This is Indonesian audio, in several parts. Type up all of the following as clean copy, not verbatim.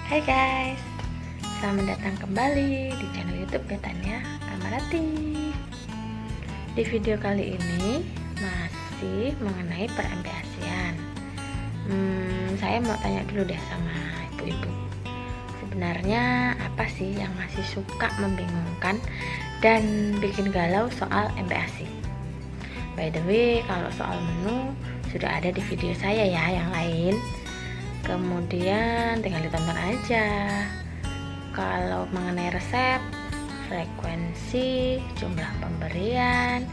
Hai guys, selamat datang kembali di channel YouTube Betania Amarati. Di video kali ini masih mengenai per-MPASI-an. Saya mau tanya dulu deh sama ibu-ibu. Sebenarnya apa sih yang masih suka membingungkan dan bikin galau soal MPASI? By the way, kalau soal menu sudah ada di video saya ya yang lain. Kemudian tinggal ditonton aja. Kalau mengenai resep, frekuensi, jumlah pemberian,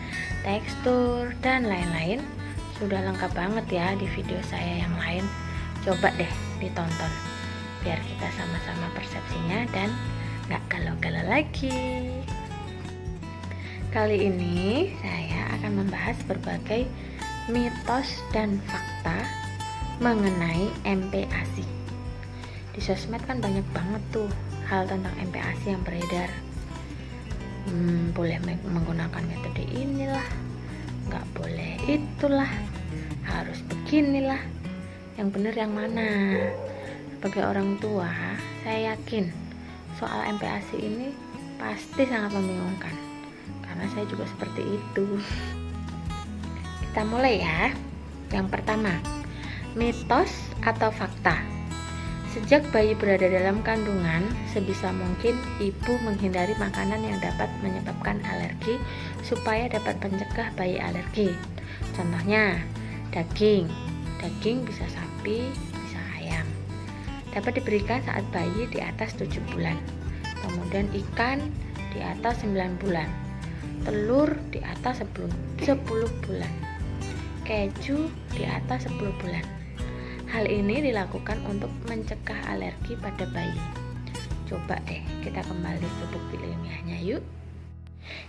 tekstur, dan lain-lain sudah lengkap banget ya di video saya yang lain. Coba deh ditonton biar kita sama-sama persepsinya dan gak galau-galau lagi. Kali ini saya akan membahas berbagai mitos dan fakta mengenai MPASI. Di sosmed kan banyak banget tuh hal tentang MPASI yang beredar. Boleh menggunakan metode inilah, nggak boleh itulah, harus beginilah. Yang benar yang mana? Sebagai orang tua, saya yakin soal MPASI ini pasti sangat membingungkan, karena saya juga seperti itu. Kita mulai ya. Yang pertama, mitos atau fakta. Sejak bayi berada dalam kandungan, sebisa mungkin ibu menghindari makanan yang dapat menyebabkan alergi supaya dapat mencegah bayi alergi. Contohnya, daging. Daging bisa sapi, bisa ayam. Dapat diberikan saat bayi di atas 7 bulan. Kemudian ikan di atas 9 bulan. Telur di atas 10 bulan. Keju di atas 10 bulan. Hal ini dilakukan untuk mencegah alergi pada bayi. Coba deh kita kembali ke bukti ilmiahnya yuk.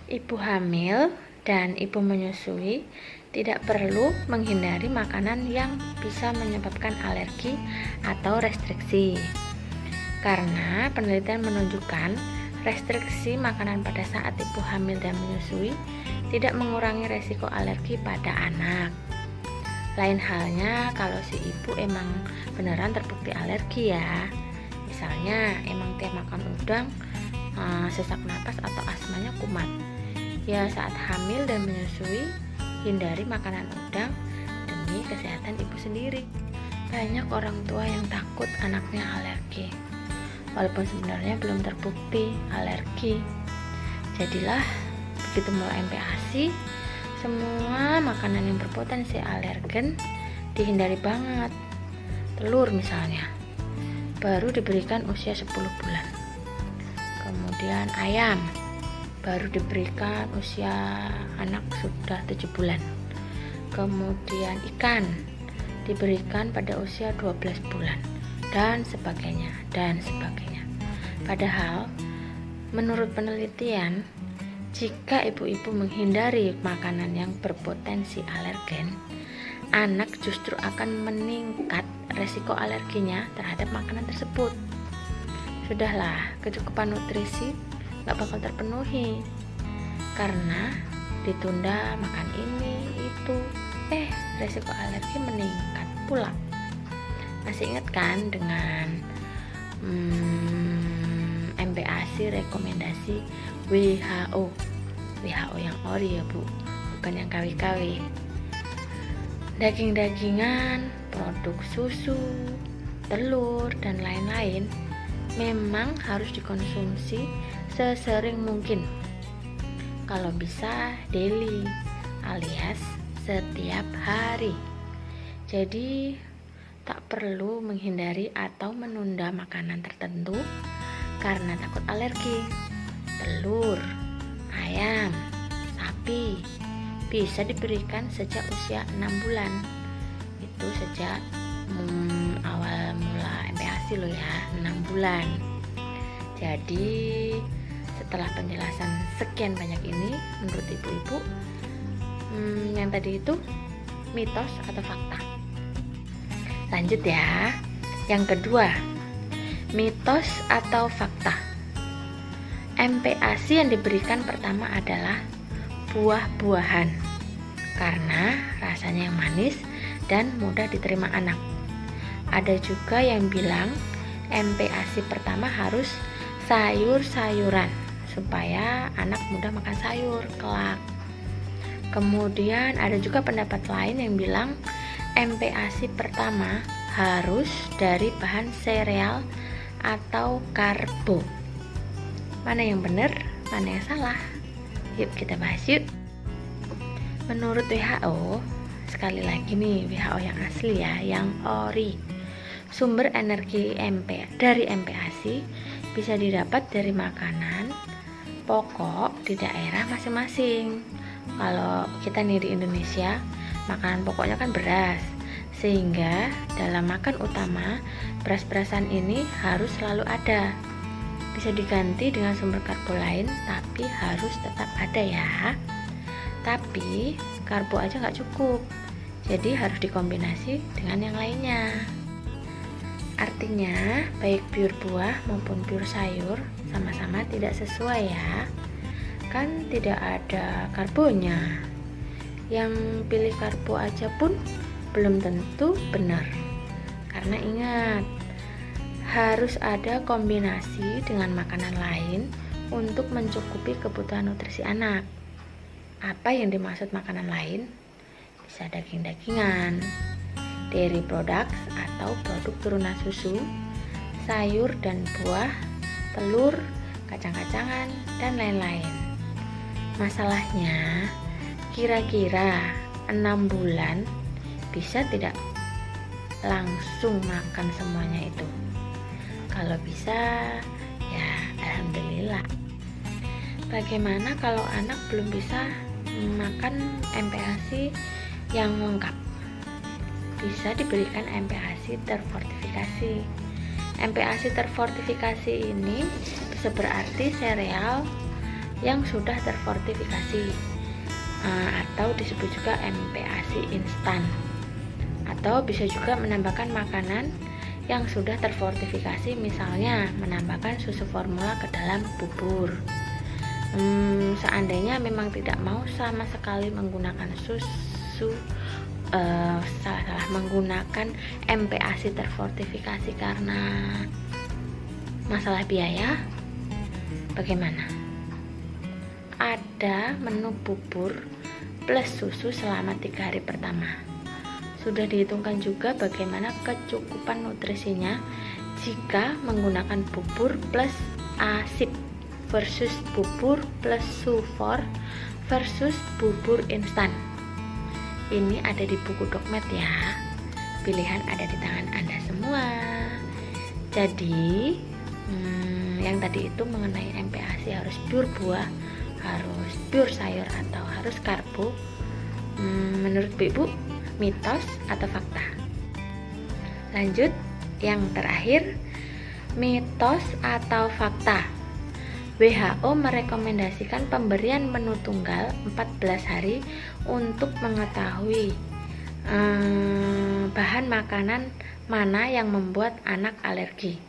Ibu hamil dan ibu menyusui tidak perlu menghindari makanan yang bisa menyebabkan alergi atau restriksi. Karena penelitian menunjukkan restriksi makanan pada saat ibu hamil dan menyusui tidak mengurangi resiko alergi pada anak. Lain halnya kalau si ibu emang beneran terbukti alergi ya. Misalnya emang tiap makan udang sesak napas atau asmanya kumat. Ya saat hamil dan menyusui hindari makanan udang demi kesehatan ibu sendiri. Banyak orang tua yang takut anaknya alergi, walaupun sebenarnya belum terbukti alergi. Jadilah begitu mulai MPASI, semua makanan yang berpotensi alergen dihindari banget. Telur misalnya baru diberikan usia 10 bulan. Kemudian ayam baru diberikan usia anak sudah 7 bulan. Kemudian ikan diberikan pada usia 12 bulan dan sebagainya dan sebagainya. Padahal menurut penelitian, jika ibu-ibu menghindari makanan yang berpotensi alergen, anak justru akan meningkat resiko alerginya terhadap makanan tersebut. Sudahlah, kecukupan nutrisi gak bakal terpenuhi karena ditunda makan ini, itu, resiko alergi meningkat pula. Masih ingat kan dengan MPASI rekomendasi WHO yang ori ya bu, bukan yang KW-KW. Daging-dagingan, produk susu, telur, dan lain-lain memang harus dikonsumsi sesering mungkin. Kalau bisa daily alias setiap hari. Jadi tak perlu menghindari atau menunda makanan tertentu karena takut alergi. Telur, ayam, sapi bisa diberikan sejak usia 6 bulan. Itu sejak awal mula MPASI loh ya, 6 bulan. Jadi setelah penjelasan sekian banyak ini, menurut ibu-ibu yang tadi itu mitos atau fakta? Lanjut ya. Yang kedua, mitos atau fakta. MPASI yang diberikan pertama adalah buah-buahan karena rasanya yang manis dan mudah diterima anak. Ada juga yang bilang MPASI pertama harus sayur-sayuran supaya anak mudah makan sayur kelak. Kemudian ada juga pendapat lain yang bilang MPASI pertama harus dari bahan sereal atau karbo. Mana yang benar, mana yang salah? Yuk kita bahas yuk. Menurut WHO, sekali lagi nih WHO yang asli ya, yang ori, sumber energi dari MPASI bisa didapat dari makanan pokok di daerah masing-masing. Kalau kita nih di Indonesia, makanan pokoknya kan beras, sehingga dalam makan utama beras-berasan ini harus selalu ada. Bisa diganti dengan sumber karbo lain, tapi harus tetap ada ya. Tapi karbo aja nggak cukup, jadi harus dikombinasi dengan yang lainnya. Artinya baik pure buah maupun pure sayur sama-sama tidak sesuai ya, kan tidak ada karbonya. Yang pilih karbo aja pun belum tentu benar, karena ingat harus ada kombinasi dengan makanan lain untuk mencukupi kebutuhan nutrisi anak. Apa yang dimaksud makanan lain? Bisa daging-dagingan, dairy products atau produk turunan susu, sayur dan buah, telur, kacang-kacangan, dan lain-lain. Masalahnya, kira-kira 6 bulan bisa tidak langsung makan semuanya itu? Kalau bisa, ya alhamdulillah. Bagaimana kalau anak belum bisa makan MPASI yang lengkap? Bisa diberikan MPASI terfortifikasi. MPASI terfortifikasi ini bisa berarti sereal yang sudah terfortifikasi, atau disebut juga MPASI instan, atau bisa juga menambahkan makanan yang sudah terfortifikasi, misalnya menambahkan susu formula ke dalam bubur. Seandainya memang tidak mau sama sekali menggunakan susu, salah menggunakan MPASI terfortifikasi karena masalah biaya, bagaimana? Ada menu bubur plus susu selama 3 hari pertama. Sudah dihitungkan juga bagaimana kecukupan nutrisinya jika menggunakan bubur plus ASIP versus bubur plus sufor versus bubur instan. Ini ada di buku Dokmed ya. Pilihan ada di tangan Anda semua. Jadi yang tadi itu mengenai MPASI harus pure buah, harus pure sayur, atau harus karbo, menurut Ibu mitos atau fakta? Lanjut, yang terakhir, mitos atau fakta? WHO merekomendasikan pemberian menu tunggal 14 hari untuk mengetahui bahan makanan mana yang membuat anak alergi.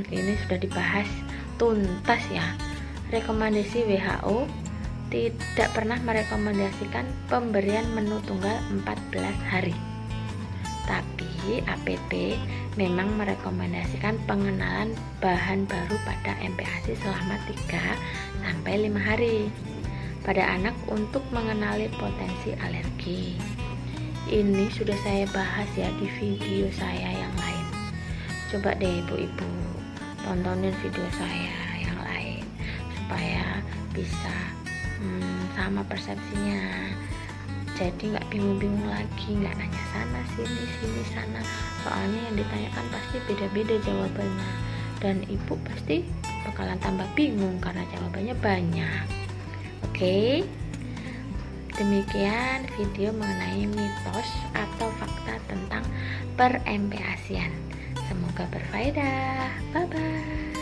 Ini sudah dibahas tuntas ya. Rekomendasi WHO tidak pernah merekomendasikan pemberian menu tunggal 14 hari. Tapi APT memang merekomendasikan pengenalan bahan baru pada MPASI selama 3-5 hari pada anak untuk mengenali potensi alergi. Ini sudah saya bahas ya di video saya yang lain. Coba deh ibu-ibu tontonin video saya yang lain supaya bisa sama persepsinya, jadi nggak bingung-bingung lagi, nggak nanya sana sini sana, soalnya yang ditanyakan pasti beda-beda jawabannya, dan ibu pasti bakalan tambah bingung karena jawabannya banyak. Oke, demikian video mengenai mitos atau fakta tentang per MPASian. Semoga berfaedah. Bye bye.